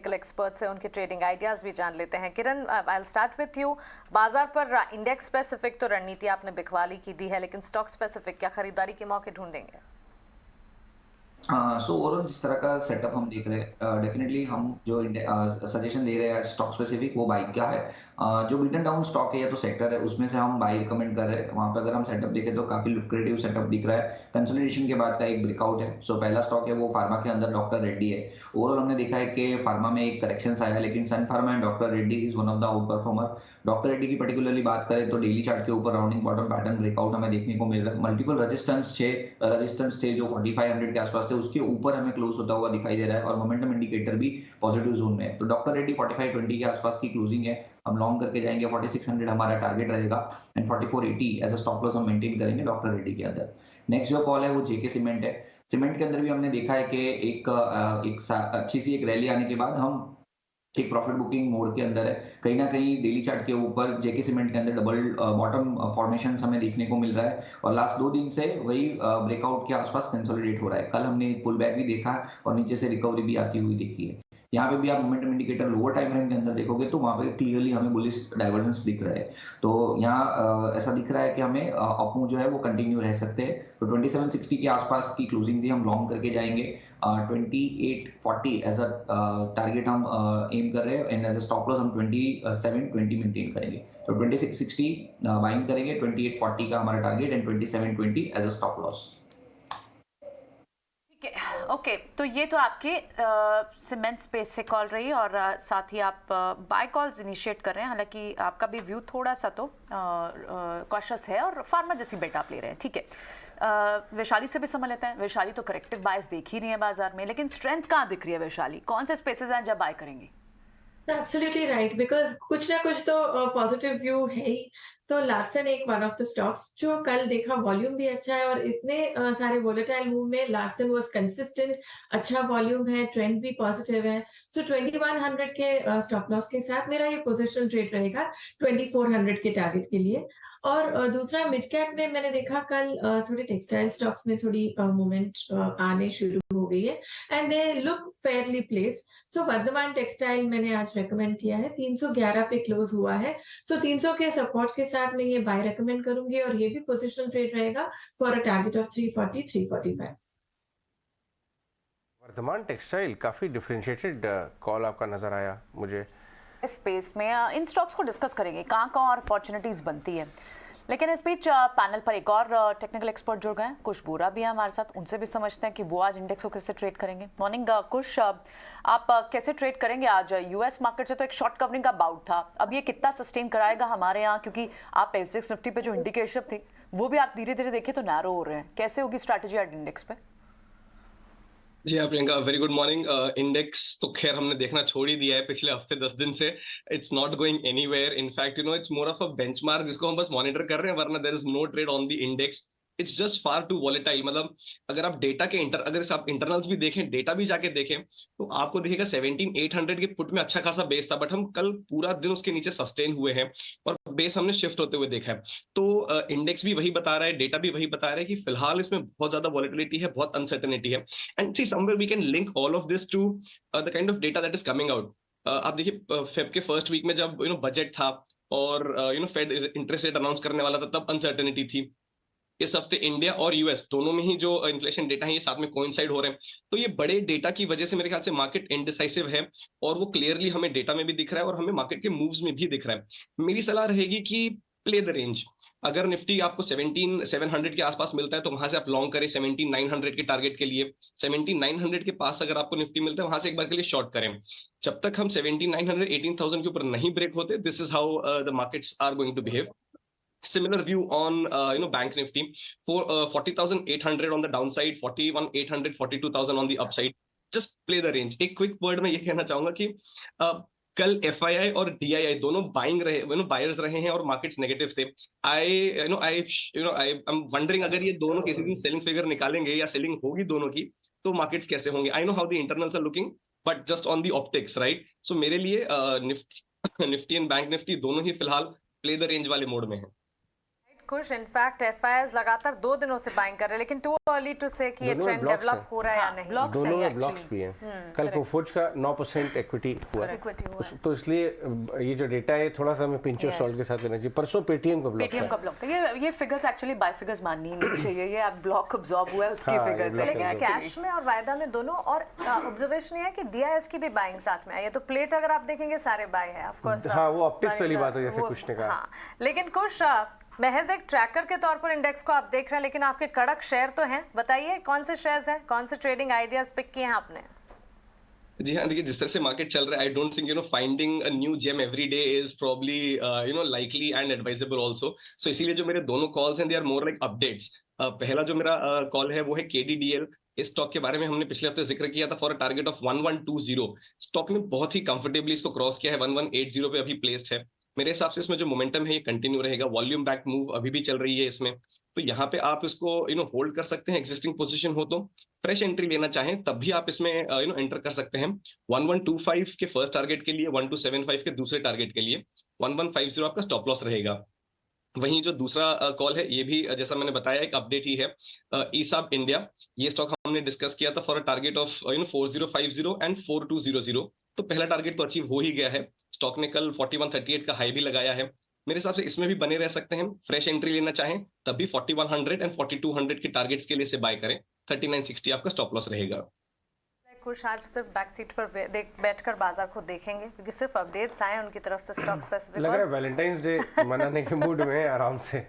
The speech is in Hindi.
टेक्निकल एक्सपर्ट्स हैं, उनके ट्रेडिंग आइडियाज़ भी जान लेते हैं। Kiran, I will start with you. बाजार पर इंडेक्स स्पेसिफिक तो रणनीति आपने बिकवाली की दी है, लेकिन स्टॉक स्पेसिफिक क्या खरीदारी के मौके ढूंढेंगे? सो ओवरऑल जिस तरह का सेटअप हम देख रहे हैं, डेफिनेटली हम जो सजेशन दे रहे हैं स्टॉक स्पेसिफिक वो बाई क्या है। जो बीटन डाउन स्टॉक है या तो सेक्टर है उसमें से हम बाई रिकमेंड कर रहे हैं। वहां पे अगर हम सेटअप देखें तो काफी लुक्रेटिव सेटअप दिख रहा है। कंसोलिडेशन के बाद का एक ब्रेकआउट है। सो पहला स्टॉक है वो फार्मा के अंदर डॉक्टर रेड्डी है। ओवरऑल हमने देखा है कि फार्मा में एक करेक्शन आया है, लेकिन Sun Pharma and doctor Reddy is one of the outperformer. Doctor Reddy की पर्टिकुलरली बात करें तो डेली चार्ट के ऊपर राउंडिंग बॉटम पैटर्न ब्रेकआउट हमें देखने को मिल रहा है। मल्टीपल रेजिस्टेंस थे जो 4500 के आसपास थे, उसके ऊपर हमें क्लोज होता हुआ दिखाई दे रहा है और मोमेंटम इंडिकेटर भी पॉजिटिव जोन में है। तो डॉक्टर रेड्डी 4520 के आसपास की क्लोजिंग है, हम लॉन्ग करके जाएंगे। 4600 हमारा टारगेट रहेगा and 4480 as a stop loss हम मेंटेन करेंगे डॉक्टर रेड्डी के अंदर। नेक्स्ट जो कॉल है वो जेके सीमेंट है। सीमेंट के अंदर भी हमने देखा है कि अच्छी सी एक रैली आने के बाद हम एक प्रॉफिट बुकिंग मोड के अंदर है। कहीं ना कहीं डेली चार्ट के ऊपर जेके सीमेंट के अंदर डबल बॉटम फॉर्मेशन हमें देखने को मिल रहा है और लास्ट 2 दिन से वही ब्रेकआउट के आसपास कंसोलिडेट हो रहा है। कल हमने पुल बैक भी देखा और नीचे से रिकवरी भी आती हुई देखी है। यहाँ पे भी आप momentum indicator lower time frame के अंदर देखोगे तो वहां पे क्लियरली हमें बुलिश डाइवर्जेंस दिख रहा है। तो यहाँ ऐसा दिख रहा है कि हमें अपमूव जो है वो कंटिन्यू रह सकते हैं। तो 2760 के आसपास की क्लोजिंग थी, हम लॉन्ग करके जाएंगे। 2840 एज अ टारगेट हम एम कर रहे हैं and as a stop loss हम 2720 मेंटेन करेंगे। तो 2660 बाइंग करेंगे, 2840 का हमारा target and 2720 as a stop loss. Okay, तो ये तो आपके सीमेंट स्पेस से कॉल रही और साथ ही आप बाय कॉल्स इनिशिएट कर रहे हैं। हालांकि आपका भी व्यू थोड़ा सा तो कॉशियस है और फार्मा जैसी बेट आप ले रहे हैं, ठीक है। वैशाली से भी समझ लेते हैं। वैशाली तो करेक्टिव बायस देख ही रही है बाजार में, लेकिन स्ट्रेंथ कहाँ दिख रही है वैशाली? कौन से स्पेसेस हैं जब बाय करेंगी? एब्सोल्युटली राइट, बिकॉज कुछ ना कुछ तो पॉजिटिव व्यू है ही। तो लार्सन एक वन ऑफ द स्टॉक्स जो कल देखा वॉल्यूम भी अच्छा है और इतने सारे वोलेटाइल मूव में लार्सन वाज कंसिस्टेंट। अच्छा वॉल्यूम है, ट्रेंड भी पॉजिटिव है। सो 2100 के स्टॉप लॉस के साथ मेरा ये पोजिशन ट्रेड रहेगा 2400 के टारगेट के लिए। और दूसरा मिड कैप में मैंने देखा कल थोड़े टेक्सटाइल स्टॉक्स में थोड़ी मूवमेंट आने शुरू हो गई है and they look fairly placed. So Vardhman textile मैंने आज रेकमेंड किया है, 311 पे क्लोज हुआ है। सो 300 के सपोर्ट के साथ मैं ये बाय रेकमेंड करूंगी और ये भी पोजिशन ट्रेड रहेगा for a target of 340 345। Vardhman textile काफ़ी डिफरेंशिएटेड कॉल आपका नज़र आया मुझे। स्पेस में इन स्टॉक्स को डिस्कस करेंगे कहाँ कहाँ और अपॉर्चुनिटीज बनती है, लेकिन इस बीच पैनल पर एक और टेक्निकल एक्सपर्ट जुड़ गए हैं। कुश बोरा भी है हमारे साथ, उनसे भी समझते हैं कि वो आज इंडेक्स को कैसे ट्रेड करेंगे। मॉर्निंग कुश, आप कैसे ट्रेड करेंगे आज? यूएस मार्केट से तो एक शॉर्ट कवरिंग का बाउट था, अब ये कितना सस्टेन कराएगा हमारे यहाँ? क्योंकि आप एसजेक्स निफ्टी पे जो इंडिकेशन थे वो भी आप धीरे धीरे देखें तो नैरो हो रहे हैं। कैसे होगी स्ट्रैटेजी आज इंडेक्स पे? जी हाँ Priyanka, very good morning. Index तो खैर हमने देखना छोड़ ही दिया है पिछले हफ्ते 10 दिन से। It's not going anywhere. In fact it's more of a benchmark जिसको हम बस मॉनिटर कर रहे हैं, वरना there is no trade on the index. It's just far too volatile. मतलब अगर आप डेटा के अगर आप इंटरनल्स भी देखें, डेटा भी जाके देखें, तो आपको दिखेगा 17800 के पुट में अच्छा खासा बेस था, बट हम कल पूरा दिन उसके नीचे सस्टेन हुए हैं और बेस हमने शिफ्ट होते हुए देखा है। तो इंडेक्स भी वही बता रहा है, डेटा भी वही बता रहा है कि फिलहाल इसमें बहुत ज्यादा वॉलेटिलिटी है, बहुत अनसर्टेनिटी है। And see somewhere we can link all of this to the kind of data that is coming out. आप देखिए फेब के फर्स्ट वीक में जब बजट था और फेड इंटरेस्ट रेट अनाउंस करने वाला था, तब अनसर्टेनिटी थी। इस हफ्ते इंडिया और यूएस दोनों में ही जो इन्फ्लेशन डेटा है ये साथ में कोइंसाइड हो रहे हैं। तो ये बड़े डेटा की वजह से मेरे ख्याल से मार्केट इनडिसाइसिव है और वो क्लियरली हमें डेटा में भी दिख रहा है और हमें मार्केट के मूव्स में भी दिख रहा है। मेरी सलाह रहेगी कि प्ले द रेंज। अगर निफ्टी आपको 17700 के आसपास मिलता है तो वहां से आप लॉन्ग करें 17900 के टारगेट के लिए। 17900 के पास अगर आपको निफ्टी मिलता है वहां से एक बार के लिए शॉर्ट करें। जब तक हम 17900 18000 के ऊपर नहीं ब्रेक होते, this is how the markets are going to behave. Similar view on bank nifty for 40,800 on the downside, 41,800 42,000 on the upside. Just play the range. एक क्विक वर्ड में ये कहना चाहूंगा कि कल FII और DII दोनों बाइंग रहे, बायर्स रहे हैं और मार्केट्स नेगेटिव थे। आई एम वंडरिंग अगर ये दोनों किसी दिन सेलिंग फिगर निकालेंगे या सेलिंग होगी दोनों की, तो मार्केट्स कैसे होंगे। I know how the internals are looking, but just on the optics, right? So मेरे लिए निफ्टी एंड बैंक निफ्टी दोनों ही फिलहाल प्ले द रेंज वाले मोड में है। खुश इनफैक्ट एफआईआईज लगातार 2 दिनों से बाइंग कर रहे हैं, लेकिन टू अर्ली टू से कि ये दोनों में ट्रेंड blocks डेवलप हैं। हो रहा है या हाँ, नहीं। blocks दोनों सही में actually। ब्लॉक्स भी हैं। कल कोफोर्ज का 9% इक्विटी हुआ है। Equity हुआ है। तो इसलिए ये जो डेटा है थोड़ा सा हमें पिंच ऑफ सॉल्ट के साथ लेना चाहिए। परसों पेटीएम का ब्लॉक पेटीएम का ब्लॉक था। ये फिगर्स एक्चुअली बाय फिगर्स माननी ही नहीं चाहिए, ये आप ब्लॉक अब्सॉर्ब हुआ है उसकी हाँ, ये फिगर्स block लेकिन absorb। कैश में और वायदा में दोनों, और ऑब्जर्वेशन ये है कि डीआईएस की भी बाइंग साथ में है। ये तो प्लेट अगर आप देखेंगे सारे बाय है ऑफ कोर्स। हाँ, वो ऑप्टिक्स वाली बात है जैसे कुछ ने कहा। हाँ, लेकिन कुछ महज एक ट्रैकर के तौर पर इंडेक्स को आप देख रहे हैं, लेकिन आपके कड़क शेयर तो हैं। बताइए कौन से शेयर्स हैं, कौन से ट्रेडिंग आइडियाज पिक किए हैं आपने? जी हाँ, देखिए जिस तरह से मार्केट चल रहा है, I don't think finding a new gem every day is probably likely and advisable also. So इसीलिए जो मेरे दोनों कॉल्स हैं they are more like updates. पहला जो मेरा कॉल है वो है KDDL। इस स्टॉक के बारे में हमने पिछले हफ्ते जिक्र किया था for a target of 1120। Stock ने बहुत ही कंफर्टेबली इसको क्रॉस किया है, 1180 पे अभी प्लेस्ड है। मेरे हिसाब से इसमें जो मोमेंटम है ये कंटिन्यू रहेगा। वॉल्यूम बैक मूव अभी भी चल रही है इसमें, तो यहाँ पे आप इसको होल्ड कर सकते हैं। एग्जिस्टिंग पोजीशन हो तो फ्रेश एंट्री लेना चाहें तब भी आप इसमें एंटर कर सकते हैं। 1125 के फर्स्ट टारगेट के लिए, 1275 के दूसरे टारगेट के लिए 1150 आपका स्टॉप लॉस रहेगा। वहीं जो दूसरा कॉल है ये भी जैसा मैंने बताया एक अपडेट ही है। ईसाब इंडिया, ये स्टॉक हमने डिस्कस किया था for a target of 4050 and 4200। तो पहला टारगेट तो अचीव हो ही गया है। स्टॉक ने कल 4138 का हाई भी लगाया है। मेरे हिसाब से इसमें भी बने रह सकते हैं। फ्रेश एंट्री लेना चाहें तब भी 4100 एंड 4200 के टारगेट्स के लिए से बाय करें। 3960 आपका स्टॉप लॉस रहेगा। कुछ आज सिर्फ बैक सीट पर बैठकर बाजार को देखेंगे, क्योंकि सिर्फ अपडेट्स आए उनकी तरफ से स्टॉक स्पेसिफिक। लग रहा है वैलेंटाइंस डे मनाने के मूड में है आराम से।